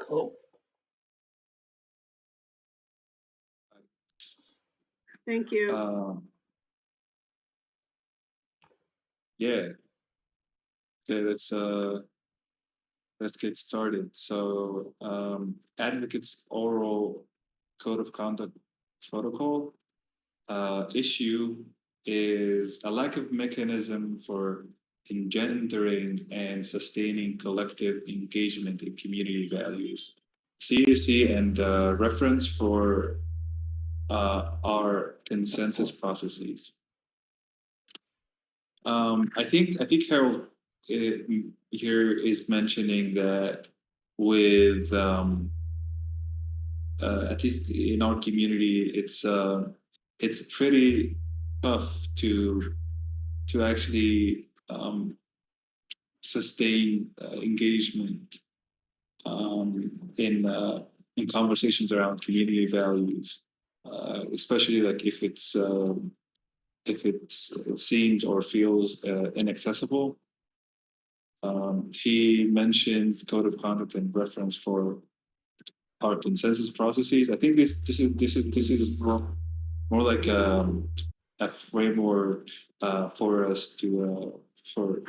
Cool. Thank you. Yeah. Okay, let's get started. So, advocates oral code of conduct protocol issue is a lack of mechanism for engendering and sustaining collective engagement in community values. CAC and reference for our consensus processes. I think Harold here is mentioning that with at least in our community, it's pretty tough to actually sustain engagement in conversations around community values, especially like if it seems or feels inaccessible. He mentions code of conduct and reference for our consensus processes. I think this is more like a framework for us to for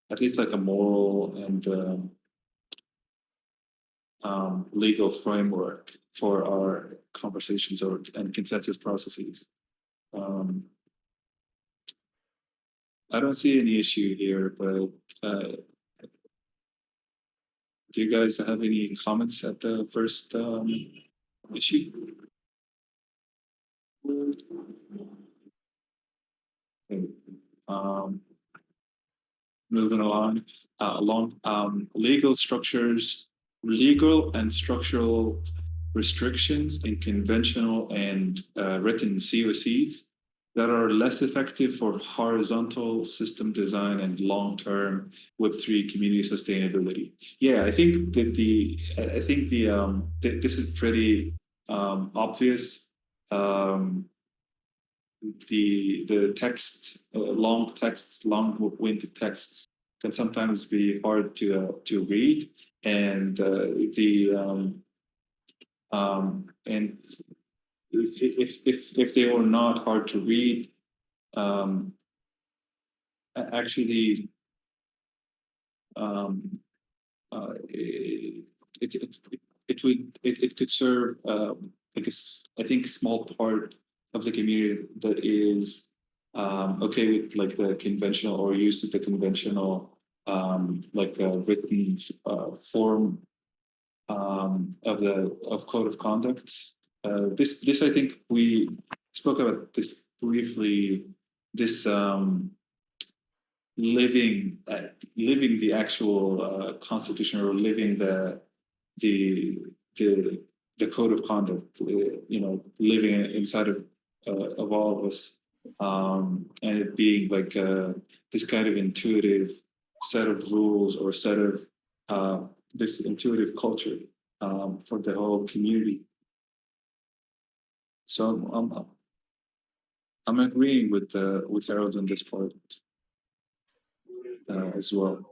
at least like a moral and legal framework for our conversations and consensus processes. I don't see any issue here, but do you guys have any comments at the first issue? Okay. Moving along, legal and structural restrictions in conventional and written COCs that are less effective for horizontal system design and long-term Web3 community sustainability. Yeah, I think that this is pretty obvious. The text, long-winded texts can sometimes be hard to read, and and if they were not hard to read, actually, it could serve I think small part of the community that is okay with like the conventional or used to the conventional written form of code of conduct. This I think we spoke about this briefly. This living the actual constitution, or living the code of conduct, living inside of all of us, and it being like this kind of intuitive set of rules or set of this intuitive culture for the whole community. So I'm agreeing with Harold on this part as well.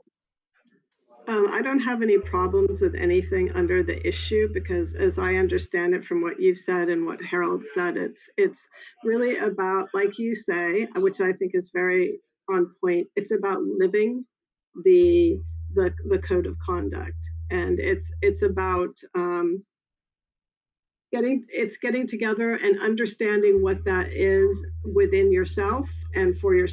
I don't have any problems with anything under the issue, because as I understand it from what you've said and what Harold said, it's really about, like you say, which I think is very on point, it's about living the code of conduct. And it's about getting together and understanding what that is within yourself and for your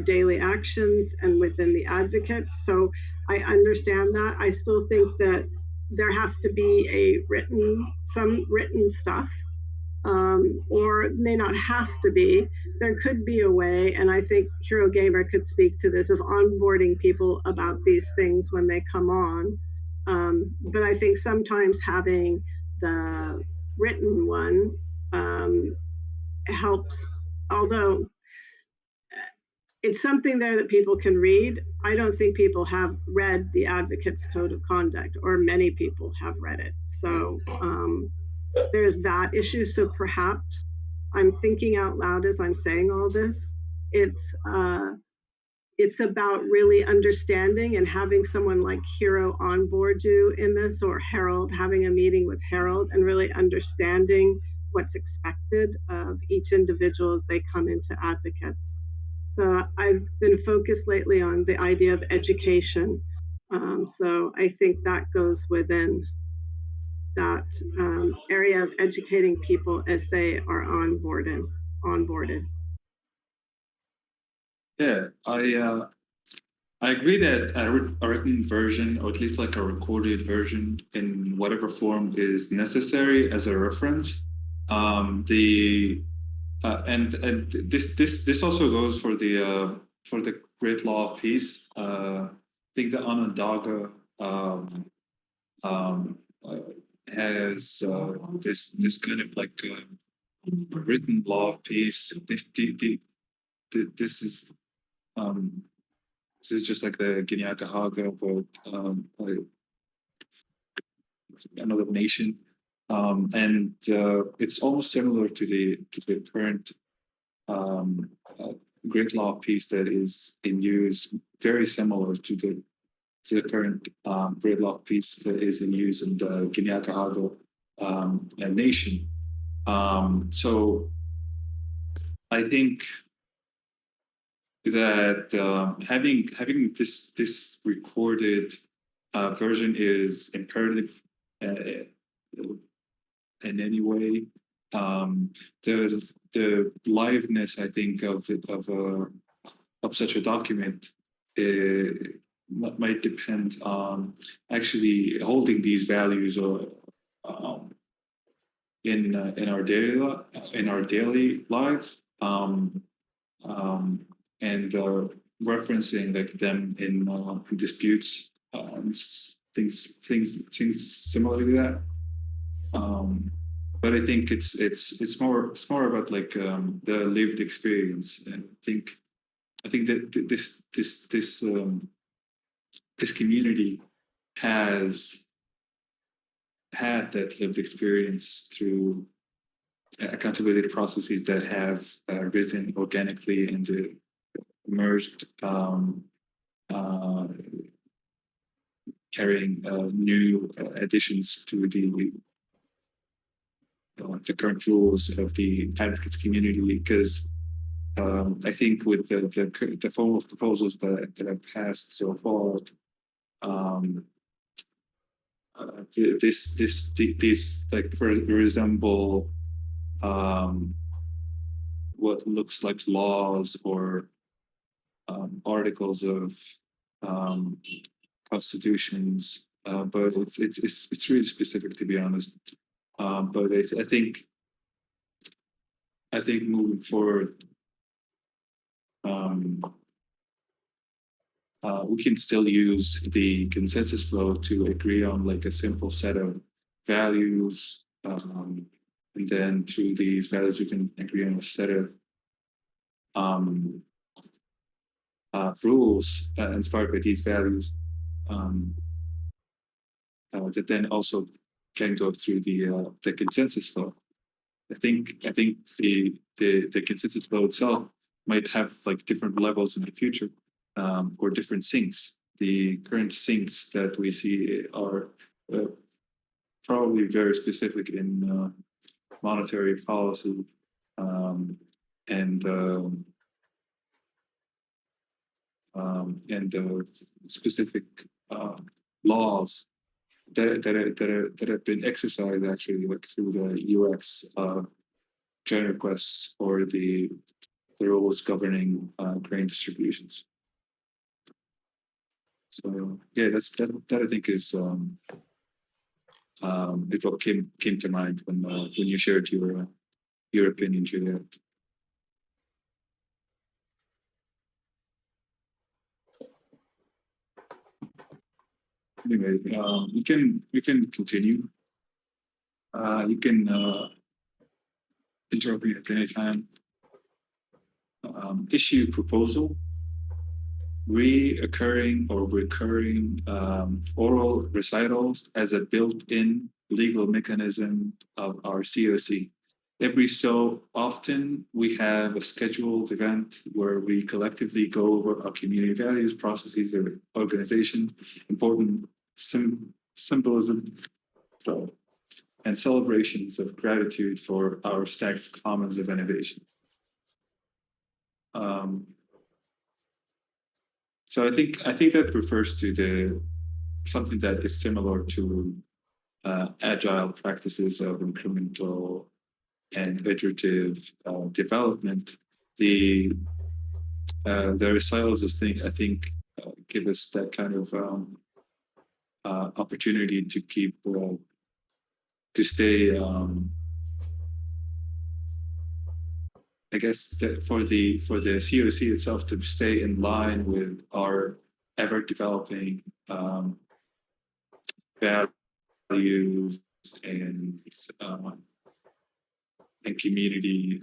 daily actions and within the advocates. So I understand that. I still think that there has to be some written stuff, or may not has to be. There could be a way, and I think Hero Gamer could speak to this, of onboarding people about these things when they come on. But I think sometimes having the written one helps, although it's something there that people can read. I don't think people have read the Advocates Code of Conduct, or many people have read it. So there's that issue. So perhaps I'm thinking out loud as I'm saying all this. It's it's about really understanding and having someone like Hero onboard you in this, or Harold, having a meeting with Harold and really understanding what's expected of each individual as they come into advocates. So I've been focused lately on the idea of education. So I think that goes within that area of educating people as they are onboarded. Yeah, I agree that a written version, or at least like a recorded version in whatever form, is necessary as a reference. The and this also goes for the Great Law of Peace. I think the Onondaga um, uh, has this kind of like written law of peace. This is um, this is just like the Guineakahaga, but like another nation, and it's almost similar to the current um, uh, Great Law of Peace that is in use. Very similar to the current Great Law of Peace that is in use in the Guineakahaga nation. So I think that having this recorded version is imperative uh, in any way. The liveness, I think, of such a document might depend on actually holding these values or um, in our daily lives, um, and referencing like them in disputes, things similar to that. But I think it's more about like the lived experience, and I think that this community has had that lived experience through accountability processes that have risen organically and emerged, carrying new additions to the current rules of the advocates community. Because I think with the form of proposals that have passed so far, um, these like resemble what looks like laws or articles of um, constitutions, but it's really specific, to be honest. But I think moving forward, um, we can still use the consensus flow to agree on like a simple set of values, and then through these values we can agree on a set of um, rules inspired by these values, um, that then also can go through the consensus flow. I think the consensus flow itself might have like different levels in the future, or different sinks. The current sinks that we see are uh, probably very specific in monetary policy, um, and specific laws that have been exercised actually like through the UX joint requests or the rules governing grain distributions. So yeah, that I think is what came to mind when you shared your opinion, Juliet. Anyway, you can continue. You can interrupt me at any time. Issue proposal: reoccurring or recurring oral recitals as a built-in legal mechanism of our COC. every so often we have a scheduled event where we collectively go over our community values, processes, their organization, important symbolism, so, and celebrations of gratitude for our stack's commons of innovation. So I think that refers to the something that is similar to agile practices of incremental and iterative development. The recitals thing, I think, give us that kind of opportunity to keep to stay. I guess for the COC itself to stay in line with our ever developing values and community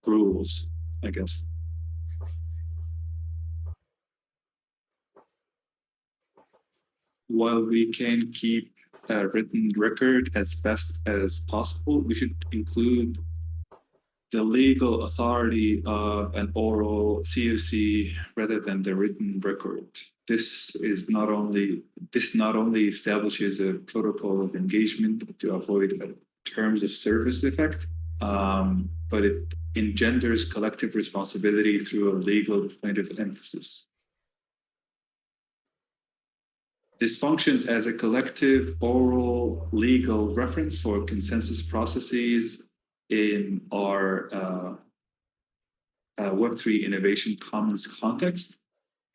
rules, I guess. While we can keep a written record as best as possible, we should include the legal authority of an oral COC rather than the written record. This not only establishes a protocol of engagement to avoid a terms of service effect, but it engenders collective responsibility through a legal point of emphasis. This functions as a collective oral legal reference for consensus processes in our Web3 Innovation Commons context,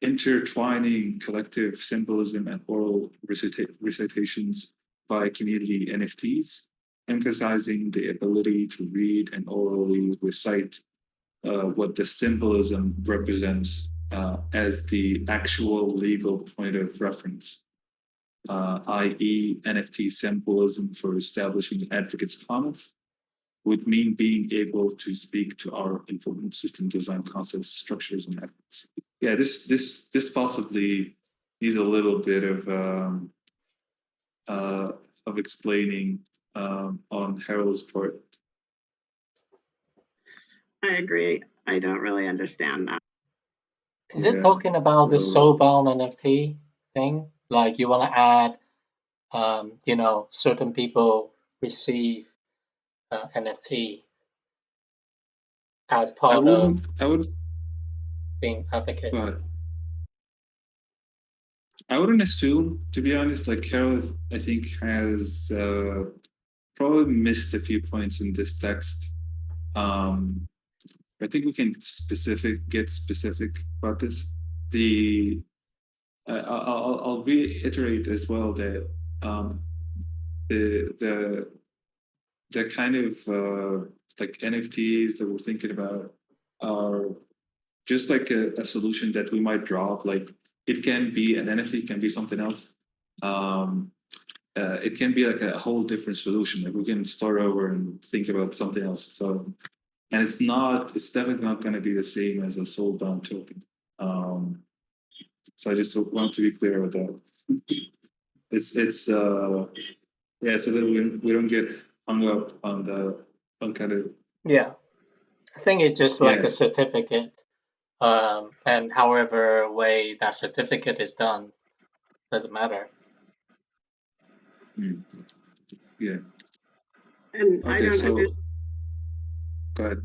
intertwining collective symbolism and oral recitations by community NFTs, emphasizing the ability to read and orally recite what the symbolism represents as the actual legal point of reference, i.e. NFT symbolism for establishing advocates' comments would mean being able to speak to our important system design concepts, structures, and methods. Yeah, this possibly needs a little bit of explaining on Harold's part. I agree. I don't really understand that. Is it talking about the soulbound NFT thing? Like you want to add, certain people receive NFT as part of being advocate. I wouldn't assume, to be honest. Like Harold, I think has probably missed a few points in this text. I think we can get specific about this. I'll reiterate as well that the kind of like NFTs that we're thinking about are just like a solution that we might drop. Like it can be an NFT, can be something else. It can be like a whole different solution. Like we can start over and think about something else. So, and it's definitely not going to be the same as a soulbound token. So I just want to be clear with that. it's yeah, so that we don't get hung up on kind of. Yeah, I think it's just like a certificate, and however way that certificate is done doesn't matter. Yeah. And okay, go ahead.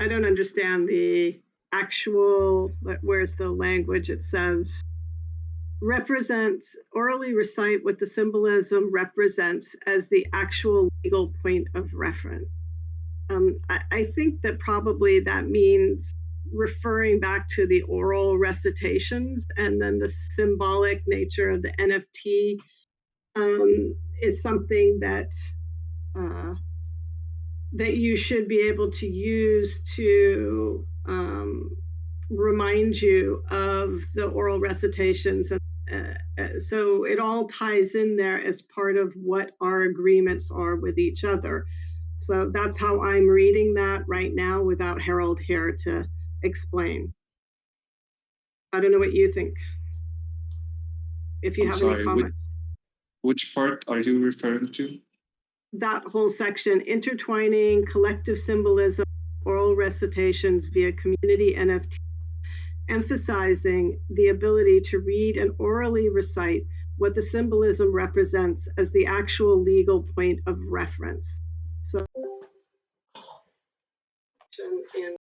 I don't understand the actual, where's the language? It says represents, orally recite what the symbolism represents as the actual legal point of reference. I think that probably that means referring back to the oral recitations, and then the symbolic nature of the NFT is something that that you should be able to use to remind you of the oral recitations. So it all ties in there as part of what our agreements are with each other. So that's how I'm reading that right now without Harold here to explain. I don't know what you think. If you have any comments. Which part are you referring to? that whole section, intertwining collective symbolism, oral recitations via community NFT, emphasizing the ability to read and orally recite what the symbolism represents as the actual legal point of reference. So in